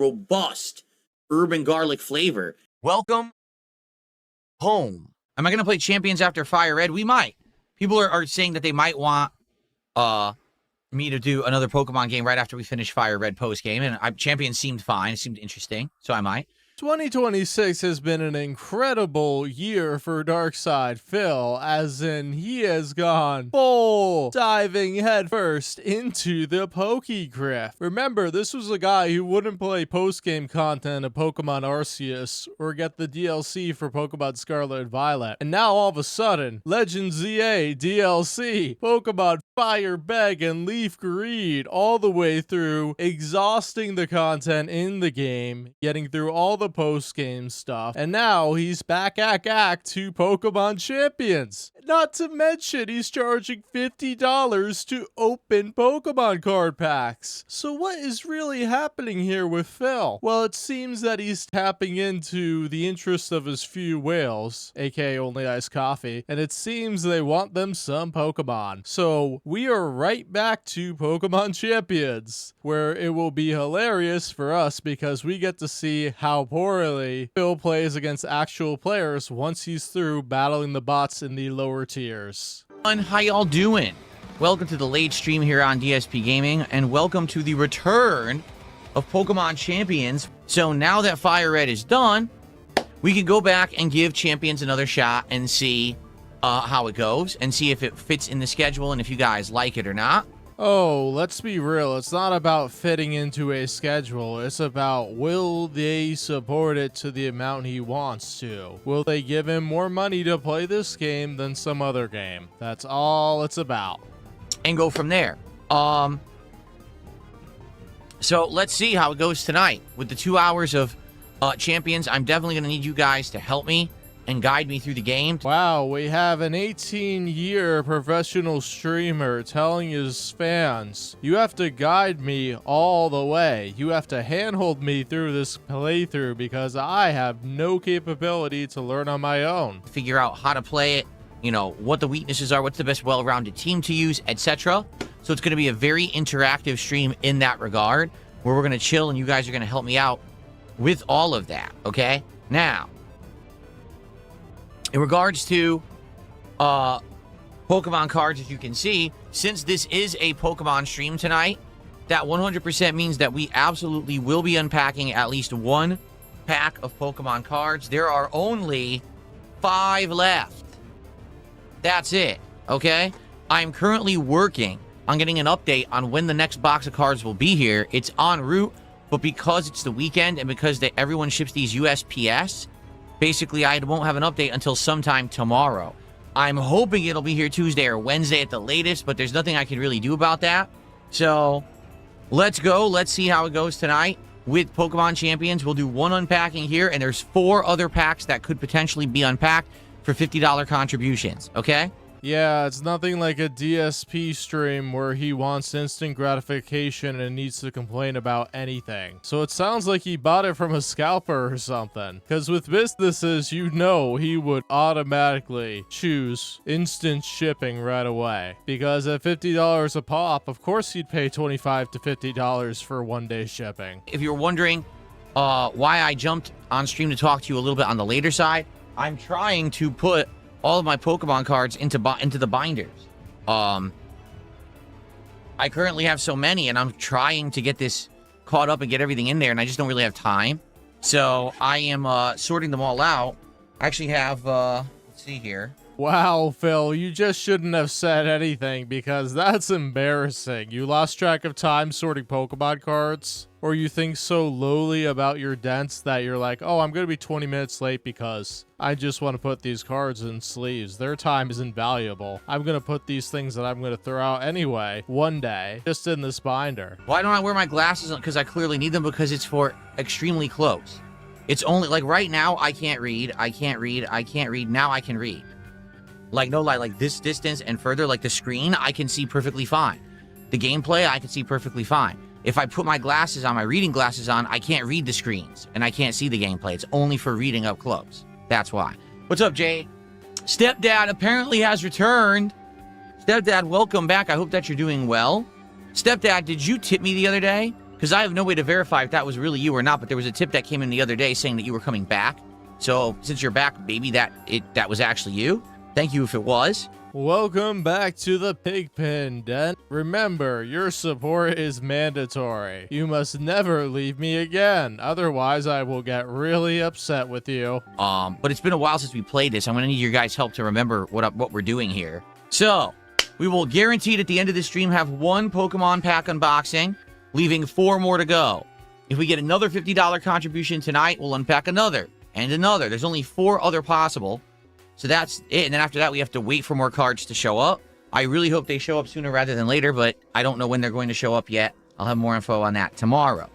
robust urban garlic flavor. Welcome home. Am I going to play Champions after Fire Red? We might. People are saying that they might want me to do another Pokemon game right after we finish Fire Red post game, and Champions seemed fine. It seemed interesting, so I might. 2026 has been an incredible year for Darkside Phil, as in he has gone full diving headfirst into the Pokegrift. Remember, this was a guy who wouldn't play post-game content of Pokemon Arceus or get the DLC for Pokemon Scarlet and Violet. And now all of a sudden, Legend ZA DLC, Pokemon Fire Beg and Leaf Greed, all the way through, exhausting the content in the game, getting through all the post-game stuff, and now he's back at Act 2 Pokemon Champions. Not to mention, he's charging $50 to open Pokemon card packs. So what is really happening here with Phil? Well, it seems that he's tapping into the interest of his few whales, aka Only Iced Coffee, and it seems they want them some Pokemon. So we are right back to Pokemon Champions, where it will be hilarious for us because we get to see how poorly Phil plays against actual players once he's through battling the bots in the lower tiers. How y'all doing? Welcome to the late stream here on DSP Gaming, and welcome to the return of Pokemon Champions. So now that Fire Red is done, we can go back and give Champions another shot and see how it goes, and see if it fits in the schedule and if you guys like it or not. Oh, let's be real. It's not about fitting into a schedule. It's about, will they support it to the amount he wants to? Will they give him more money to play this game than some other game? That's all it's about. And go from there. So let's see how it goes tonight. With the 2 hours of Champions, I'm definitely going to need you guys to help me and guide me through the game. Wow, we have an 18-year professional streamer telling his fans, you have to guide me all the way. You have to handhold me through this playthrough because I have no capability to learn on my own. Figure out how to play it, you know, what the weaknesses are, what's the best well-rounded team to use, etc. So it's going to be a very interactive stream in that regard, where we're going to chill and you guys are going to help me out with all of that, okay? Now, in regards to Pokemon cards, as you can see, since this is a Pokemon stream tonight, that 100% means that we absolutely will be unpacking at least one pack of Pokemon cards. There are only 5 left. That's it, okay? I'm currently working on getting an update on when the next box of cards will be here. It's en route, but because it's the weekend and because everyone ships these USPS, basically, I won't have an update until sometime tomorrow. I'm hoping it'll be here Tuesday or Wednesday at the latest, but there's nothing I can really do about that. So, let's go. Let's see how it goes tonight with Pokemon Champions. We'll do one unpacking here, and there's 4 other packs that could potentially be unpacked for $50 contributions, okay? Yeah, it's nothing like a DSP stream where he wants instant gratification and needs to complain about anything. So it sounds like he bought it from a scalper or something. Because with businesses, you know he would automatically choose instant shipping right away. Because at $50 a pop, of course he'd pay $25 to $50 for one-day shipping. If you're wondering why I jumped on stream to talk to you a little bit on the later side, I'm trying to put all of my Pokemon cards into the binders. I currently have so many, and I'm trying to get this caught up and get everything in there, and I just don't really have time. So I am sorting them all out. I actually have, let's see here. Wow, Phil, you just shouldn't have said anything because that's embarrassing. You lost track of time sorting Pokemon cards? Or you think so lowly about your dents that you're like, oh, I'm going to be 20 minutes late because I just want to put these cards in sleeves. Their time is invaluable. I'm going to put these things that I'm going to throw out anyway one day just in this binder. Why don't I wear my glasses? Because I clearly need them because it's for extremely close. It's only, like right now, I can't read. I can't read. I can't read. Now I can read. Like, no lie, like this distance and further, like the screen, I can see perfectly fine. The gameplay, I can see perfectly fine. If I put my glasses on, my reading glasses on, I can't read the screens, and I can't see the gameplay. It's only for reading up close. That's why. What's up, Jade? Stepdad apparently has returned. Stepdad, welcome back. I hope that you're doing well. Stepdad, did you tip me the other day? because I have no way to verify if that was really you or not, but there was a tip that came in the other day saying that you were coming back. So since you're back, maybe that was actually you. Thank you if it was. Welcome back to the Pigpen Den. Remember, your support is mandatory. You must never leave me again, otherwise I will get really upset with you. But it's been a while since we played this. I'm gonna need your guys' help to remember what we're doing here. So, we will guaranteed at the end of the stream have 1 Pokemon pack unboxing, leaving 4 more to go. If we get another $50 contribution tonight, we'll unpack another and another. There's only 4 other possible. So that's it, and then after that, we have to wait for more cards to show up. I really hope they show up sooner rather than later, but I don't know when they're going to show up yet. I'll have more info on that tomorrow.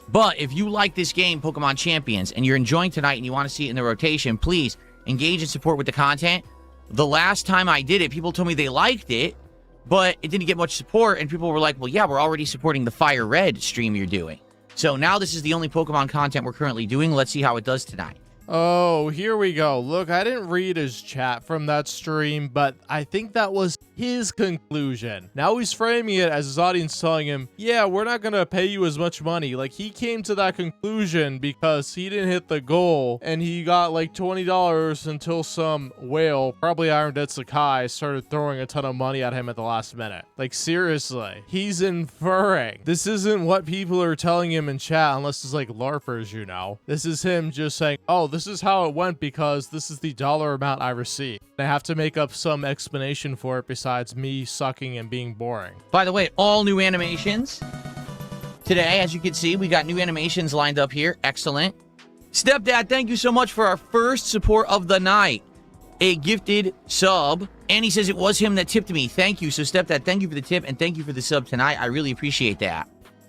But if you like this game, Pokemon Champions, and you're enjoying tonight and you want to see it in the rotation, please engage and support with the content. The last time I did it, people told me they liked it, but it didn't get much support, and people were like, well, yeah, we're already supporting the Fire Red stream you're doing. So now this is the only Pokemon content we're currently doing. Let's see how it does tonight. Oh, here we go. Look, I didn't read his chat from that stream, but I think that was his conclusion. Now he's framing it as his audience telling him, yeah, we're not going to pay you as much money. Like, he came to that conclusion because he didn't hit the goal, and he got like $20 until some whale, probably Iron Dead Sakai, started throwing a ton of money at him at the last minute. Like, seriously, he's inferring. This isn't what people are telling him in chat, unless it's like LARPers, you know. This is him just saying, oh, this is how it went because this is the dollar amount I received. I have to make up some explanation for it besides me sucking and being boring. By the way, all new animations. Today, as you can see, we got new animations lined up here. Excellent. Stepdad, thank you so much for our first support of the night. A gifted sub. And he says it was him that tipped me. Thank you. So, Stepdad, thank you for the tip and thank you for the sub tonight. I really appreciate that.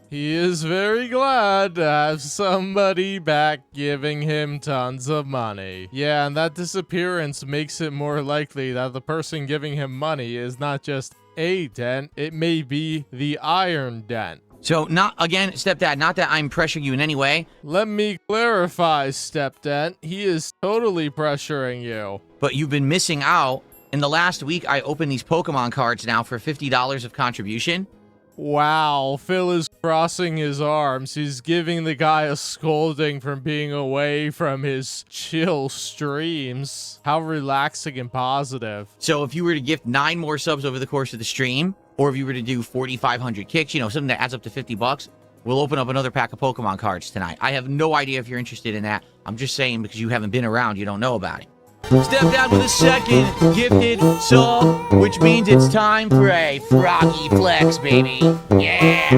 He is very glad to have somebody back giving him tons of money. Yeah, and that disappearance makes it more likely that the person giving him money is not just a dent, it may be the iron dent. So, not, again, Stepdad, not that I'm pressuring you in any way. Let me clarify, Stepdad. He is totally pressuring you. But you've been missing out. In the last week, I opened these Pokemon cards now for $50 of contribution. Wow, Phil is crossing his arms. He's giving the guy a scolding from being away from his chill streams. How relaxing and positive. So if you were to gift 9 more subs over the course of the stream, or if you were to do 4,500 kicks, you know, something that adds up to 50 bucks, we'll open up another pack of Pokemon cards tonight. I have no idea if you're interested in that. I'm just saying because you haven't been around, you don't know about it. Stepdad with a second gifted sub, which means it's time for a froggy flex, baby. Yeah.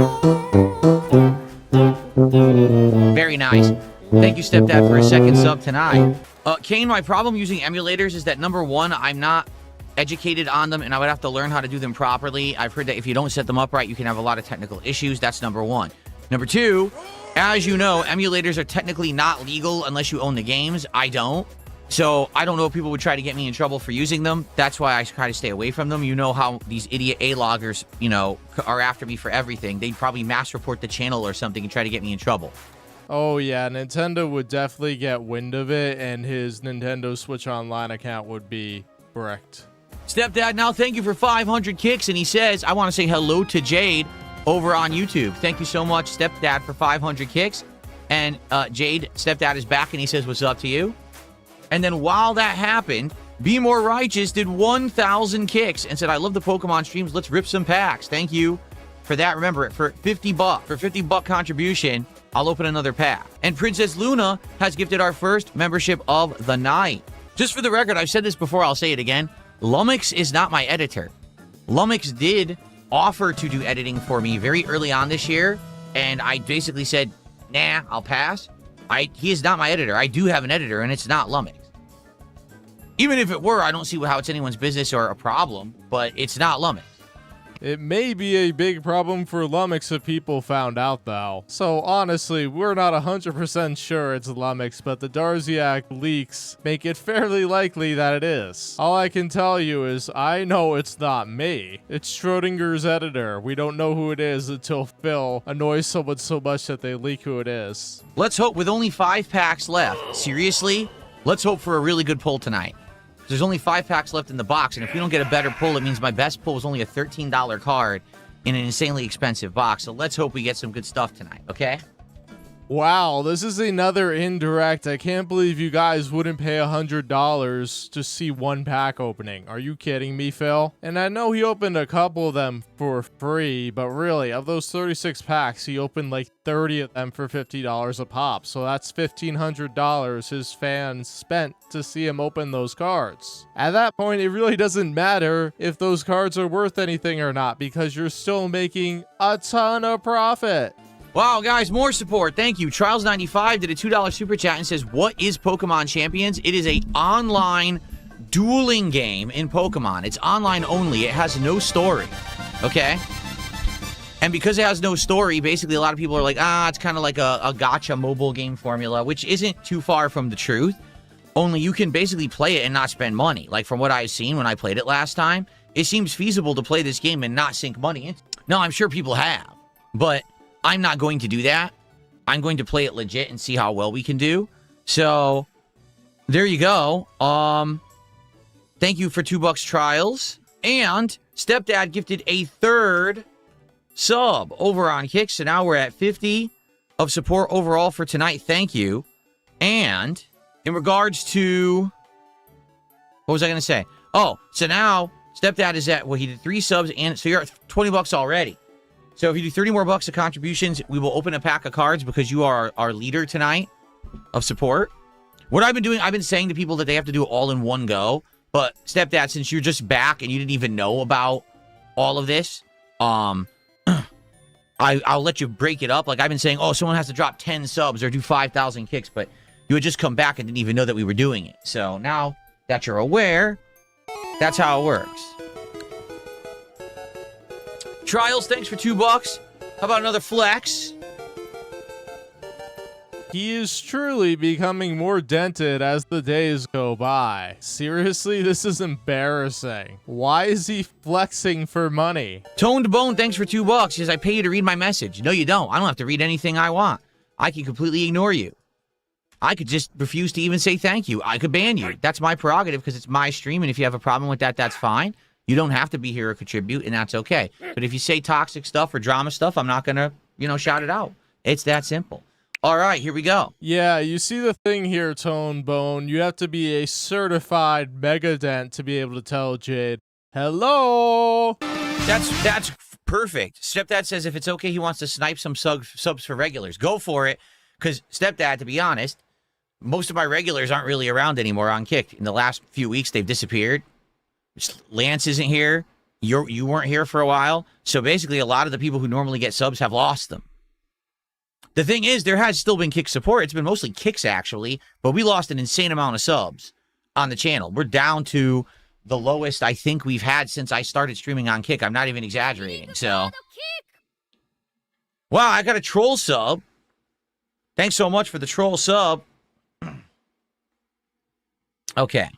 Very nice. Thank you, Stepdad, for a second sub tonight. Kane, my problem using emulators is that, number one, I'm not educated on them, and I would have to learn how to do them properly. I've heard that if you don't set them up right, you can have a lot of technical issues. That's number one. Number two, as you know, emulators are technically not legal unless you own the games. I don't. So I don't know if people would try to get me in trouble for using them. That's why I try to stay away from them. You know how these idiot A-loggers, you know, are after me for everything. They'd probably mass report the channel or something and try to get me in trouble. Oh yeah, Nintendo would definitely get wind of it, and his Nintendo Switch Online account would be bricked. Stepdad, now thank you for 500 kicks, and he says, I want to say hello to Jade over on YouTube. Thank you so much, Stepdad, for 500 kicks. And Jade, Stepdad is back, and he says, what's up to you? And then while that happened, Be More Righteous did 1,000 kicks and said, I love the Pokemon streams. Let's rip some packs. Thank you for that. Remember, for 50 bucks, for 50 buck contribution, I'll open another pack. And Princess Luna has gifted our first membership of the night. Just for the record, I've said this before, I'll say it again. Lumix is not my editor. Lumix did offer to do editing for me very early on this year, and I basically said, nah, I'll pass. He is not my editor. I do have an editor, and it's not Lumix. Even if it were, I don't see how it's anyone's business or a problem, but it's not Lumix. It may be a big problem for Lumix if people found out, though. So honestly, we're not 100% sure it's Lumix, but the Darziak leaks make it fairly likely that it is. All I can tell you is I know it's not me. It's Schrodinger's editor. We don't know who it is until Phil annoys someone so much that they leak who it is. Let's hope with only 5 packs left. Seriously? Let's hope for a really good pull tonight. There's only 5 packs left in the box, and if we don't get a better pull, it means my best pull was only a $13 card, in an insanely expensive box. So let's hope we get some good stuff tonight, okay? Wow, this is another indirect. I can't believe you guys wouldn't pay $100 to see one pack opening. Are you kidding me, Phil? And I know he opened a couple of them for free, but really, of those 36 packs, he opened like 30 of them for $50 a pop. So that's $1,500 his fans spent to see him open those cards. At that point, it really doesn't matter if those cards are worth anything or not, because you're still making a ton of profit. Wow, guys, more support. Thank you. Trials95 did a $2 super chat and says, what is Pokemon Champions? It is a online dueling game in Pokemon. It's online only. It has no story, okay? And because it has no story, basically a lot of people are like, it's kind of like a gacha mobile game formula, which isn't too far from the truth. Only you can basically play it and not spend money. Like from what I've seen when I played it last time, it seems feasible to play this game and not sink money in. No, I'm sure people have, but I'm not going to do that. I'm going to play it legit and see how well we can do. So, there you go. Thank you for $2 Trials. And Stepdad gifted a third sub over on Kick. So now we're at 50 of support overall for tonight. Thank you. And in regards to... what was I going to say? Oh, so now Stepdad is at... well, he did 3 subs, and so you're at $20 already. So if you do 30 more bucks of contributions, we will open a pack of cards because you are our leader tonight of support. What I've been doing, I've been saying to people that they have to do it all in one go. But Stepdad, since you're just back and you didn't even know about all of this, I'll let you break it up. Like I've been saying, oh, someone has to drop 10 subs or do 5,000 kicks, but you had just come back and didn't even know that we were doing it. So now that you're aware, that's how it works. Trials, thanks for $2. How about another flex? He is truly becoming more dented as the days go by. Seriously, this is embarrassing. Why is he flexing for money? Toned Bone, thanks for $2. He says, I pay you to read my message. No, you don't. I don't have to read anything I want. I can completely ignore you. I could just refuse to even say thank you. I could ban you. That's my prerogative because it's my stream, and if you have a problem with that, that's fine. You don't have to be here or contribute, and that's okay. But if you say toxic stuff or drama stuff, I'm not going to, shout it out. It's that simple. All right, here we go. Yeah, you see the thing here, Tone Bone. You have to be a certified Megadent to be able to tell Jade, hello. That's perfect. Stepdad says if it's okay, he wants to snipe some subs for regulars. Go for it, because Stepdad, to be honest, most of my regulars aren't really around anymore on Kick. In the last few weeks, they've disappeared. Lance isn't here. You weren't here for a while. So basically, a lot of the people who normally get subs have lost them. The thing is, there has still been Kick support. It's been mostly Kicks, actually. But we lost an insane amount of subs on the channel. We're down to the lowest I think we've had since I started streaming on Kick. I'm not even exaggerating. So, wow, I got a troll sub. Thanks so much for the troll sub. Okay.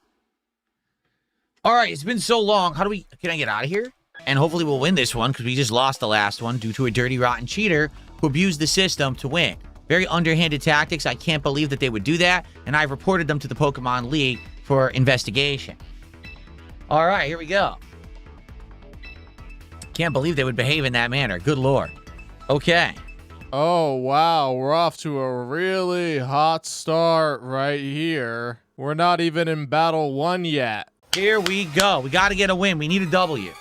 All right, it's been so long. Can I get out of here? And hopefully we'll win this one because we just lost the last one due to a dirty, rotten cheater who abused the system to win. Very underhanded tactics. I can't believe that they would do that. And I've reported them to the Pokemon League for investigation. All right, here we go. Can't believe they would behave in that manner. Good lord. Okay. Oh, wow. We're off to a really hot start right here. We're not even in Battle 1 yet. Here we go. We got to get a win. We need a W.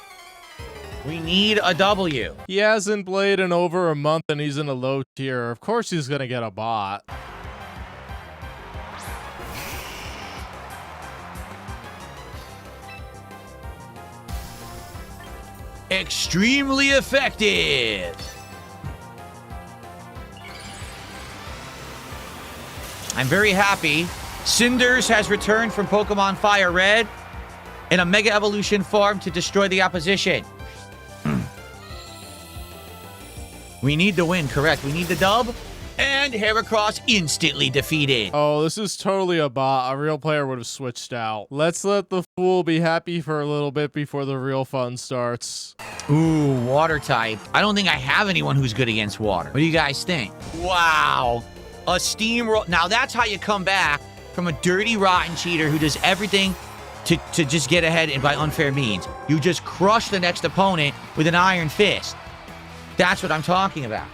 We need a W. He hasn't played in over a month and he's in a low tier. Of course he's going to get a bot. Extremely effective. I'm very happy. Cinders has returned from Pokemon Fire Red in a Mega Evolution form to destroy the opposition. We need the win, correct. We need the dub. And Heracross instantly defeated. Oh, this is totally a bot. A real player would have switched out. Let's let the fool be happy for a little bit before the real fun starts. Ooh, water type. I don't think I have anyone who's good against water. What do you guys think? Wow. A steamroll. Now that's how you come back from a dirty, rotten cheater who does everything to just get ahead and by unfair means. You just crush the next opponent with an iron fist. That's what I'm talking about.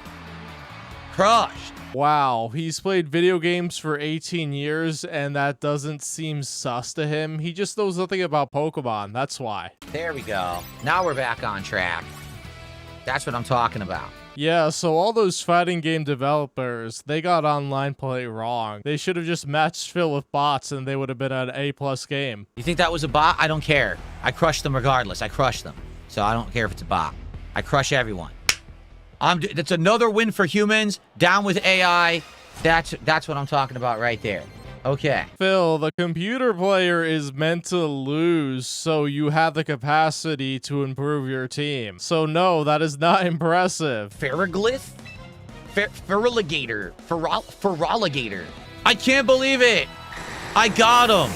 Crushed. Wow, he's played video games for 18 years, and that doesn't seem sus to him. He just knows nothing about Pokemon, that's why. There we go. Now we're back on track. That's what I'm talking about. Yeah, so all those fighting game developers, they got online play wrong. They should have just matched Phil with bots, and they would have been an A+ game. You think that was a bot? I don't care. I crushed them regardless. I crushed them. So I don't care if it's a bot. I crush everyone. That's another win for humans. Down with AI. That's what I'm talking about right there. Okay. Phil, the computer player is meant to lose, so you have the capacity to improve your team. So no, that is not impressive. Ferroglyph? Feraligator. Feraligator. I can't believe it. I got him.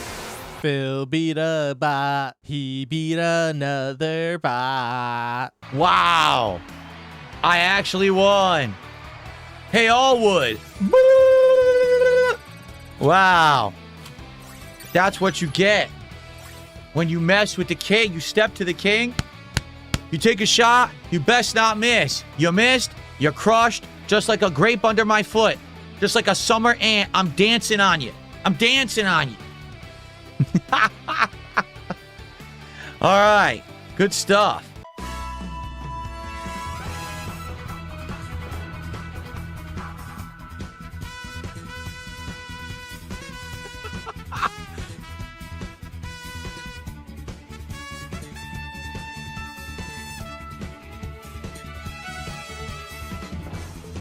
Phil beat a bot. He beat another bot. Wow. I actually won. Hey, Allwood. Wow. That's what you get. When you mess with the king, you step to the king, you take a shot, you best not miss. You missed, you're crushed, just like a grape under my foot. Just like a summer ant, I'm dancing on you. I'm dancing on you. All right. Good stuff.